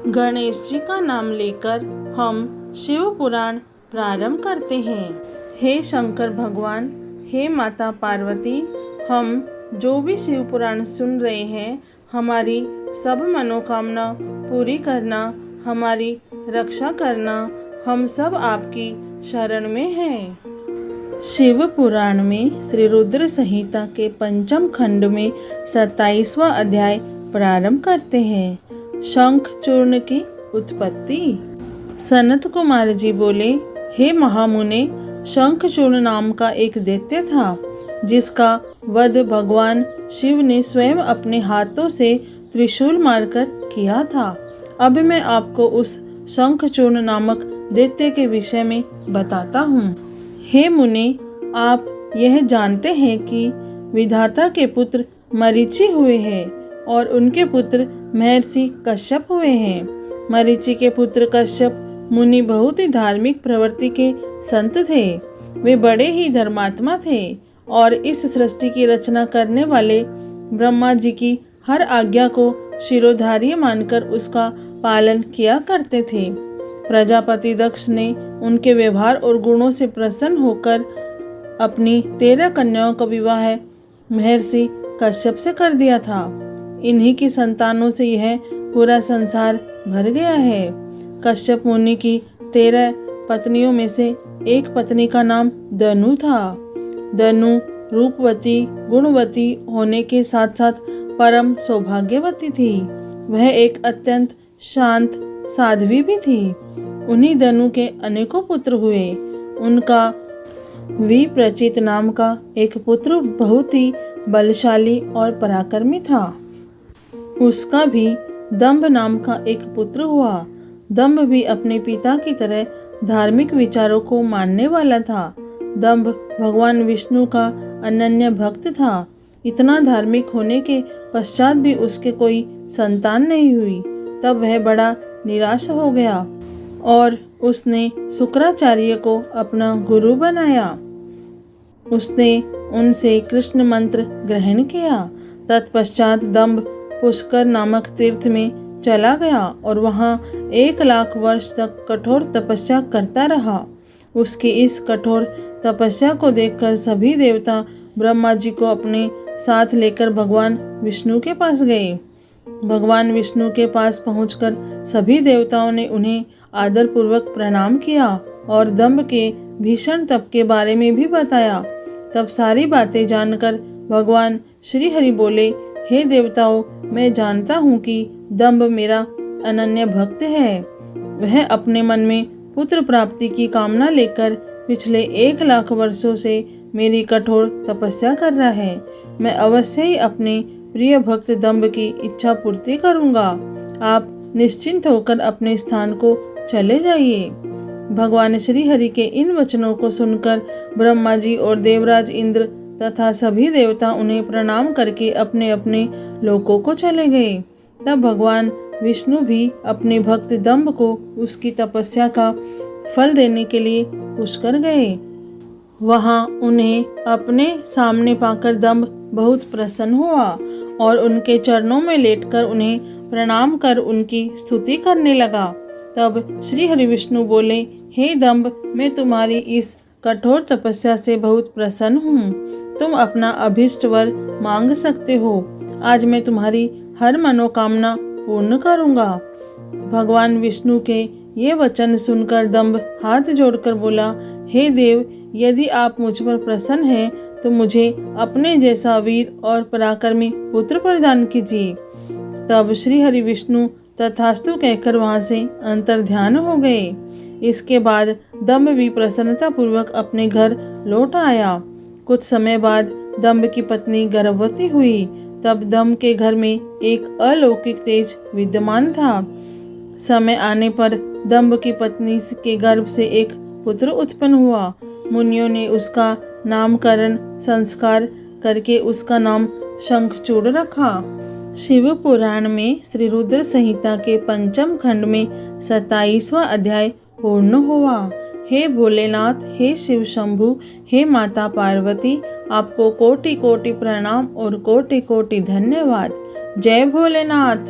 गणेश जी का नाम लेकर हम शिव पुराण प्रारंभ करते हैं। हे शंकर भगवान, हे माता पार्वती, हम जो भी शिव पुराण सुन रहे हैं, हमारी सब मनोकामना पूरी करना, हमारी रक्षा करना, हम सब आपकी शरण में हैं। शिव पुराण में श्री रुद्र संहिता के पंचम खंड में 27वां अध्याय प्रारंभ करते हैं। शंख चूर्ण की उत्पत्ति। सनत कुमार जी बोले, हे महामुने, शंख चूर्ण नाम का एक दैत्य था, जिसका वध भगवान शिव ने स्वयं अपने हाथों से त्रिशूल मारकर किया था। अब मैं आपको उस शंख चूर्ण नामक दैत्य के विषय में बताता हूँ। हे मुने, आप यह जानते हैं कि विधाता के पुत्र मरीचि हुए हैं और उनके पुत्र महर्षि कश्यप हुए हैं। मरीचि के पुत्र कश्यप मुनि बहुत ही धार्मिक प्रवृत्ति के संत थे। वे बड़े ही धर्मात्मा थे और इस सृष्टि की रचना करने वाले ब्रह्मा जी की हर आज्ञा को शिरोधार्य मानकर उसका पालन किया करते थे। प्रजापति दक्ष ने उनके व्यवहार और गुणों से प्रसन्न होकर अपनी 13 कन्याओं का विवाह महर्षि कश्यप से कर दिया था। इन्हीं की संतानों से यह पूरा संसार भर गया है। कश्यप मुनि की 13 पत्नियों में से एक पत्नी का नाम दनु था। दनु रूपवती, गुणवती होने के साथ साथ परम सौभाग्यवती थी। वह एक अत्यंत शांत साध्वी भी थी। उन्हीं दनु के अनेकों पुत्र हुए। उनका विप्रचित नाम का एक पुत्र बहुत ही बलशाली और पराक्रमी था। उसका भी दंभ नाम का एक पुत्र हुआ। दंभ भी अपने पिता की तरह धार्मिक विचारों को मानने वाला था। दंभ भगवान विष्णु का अनन्य भक्त था। इतना धार्मिक होने के पश्चात भी उसके कोई संतान नहीं हुई। तब वह बड़ा निराश हो गया और उसने शुक्राचार्य को अपना गुरु बनाया। उसने उनसे कृष्ण मंत्र ग्रहण किया। तत्पश्चात दंभ पुष्कर नामक तीर्थ में चला गया और वहाँ 1 लाख वर्ष तक कठोर तपस्या करता रहा। उसकी इस कठोर तपस्या को देखकर सभी देवता ब्रह्मा जी को अपने साथ लेकर भगवान विष्णु के पास गए। भगवान विष्णु के पास पहुंचकर सभी देवताओं ने उन्हें आदरपूर्वक प्रणाम किया और दंभ के भीषण तप के बारे में भी बताया। तब सारी बातें जानकर भगवान श्री हरि बोले, हे देवताओं, मैं जानता हूँ कि दंभ मेरा अनन्य भक्त है। वह अपने मन में पुत्र प्राप्ति की कामना लेकर पिछले 1 लाख वर्षों से मेरी कठोर तपस्या कर रहा है। मैं अवश्य ही अपने प्रिय भक्त दंभ की इच्छा पूर्ति करूंगा। आप निश्चिंत होकर अपने स्थान को चले जाइए। भगवान श्री हरि के इन वचनों को सुनकर ब्रह्मा जी और देवराज इंद्र तथा सभी देवता उन्हें प्रणाम करके अपने अपने लोकों को चले गए। तब भगवान विष्णु भी अपने भक्त दंभ को उसकी तपस्या का फल देने के लिए पुष्कर गए। वहां उन्हें अपने सामने पाकर दंभ बहुत प्रसन्न हुआ और उनके चरणों में लेटकर उन्हें प्रणाम कर उनकी स्तुति करने लगा। तब श्री हरि विष्णु बोले, हे दंभ, मैं तुम्हारी इस कठोर तपस्या से बहुत प्रसन्न हूँ। तुम अपना अभीष्ट वर मांग सकते हो। आज मैं तुम्हारी हर मनोकामना पूर्ण करूँगा। भगवान विष्णु के ये वचन सुनकर दंभ हाथ जोड़कर बोला, हे देव, यदि आप मुझ पर प्रसन्न हैं तो मुझे अपने जैसा वीर और पराक्रमी पुत्र प्रदान कीजिए। तब श्री हरि विष्णु तथास्तु कहकर वहां से अंतर्ध्यान हो गए। इसके बाद दंभ भी प्रसन्नता पूर्वक अपने घर लौट आया। कुछ समय बाद दंभ की पत्नी गर्भवती हुई। तब दंभ के घर में एक अलौकिक तेज विद्यमान था। समय आने पर दंभ की पत्नी के गर्भ से एक पुत्र उत्पन्न हुआ। मुनियों ने उसका नामकरण संस्कार करके उसका नाम शंखचूड़ रखा। शिव पुराण में श्री रुद्र संहिता के पंचम खंड में 27वां अध्याय पूर्ण हुआ। हे भोलेनाथ, हे शिव शंभु, हे माता पार्वती, आपको कोटि कोटि प्रणाम और कोटि कोटि धन्यवाद। जय भोलेनाथ।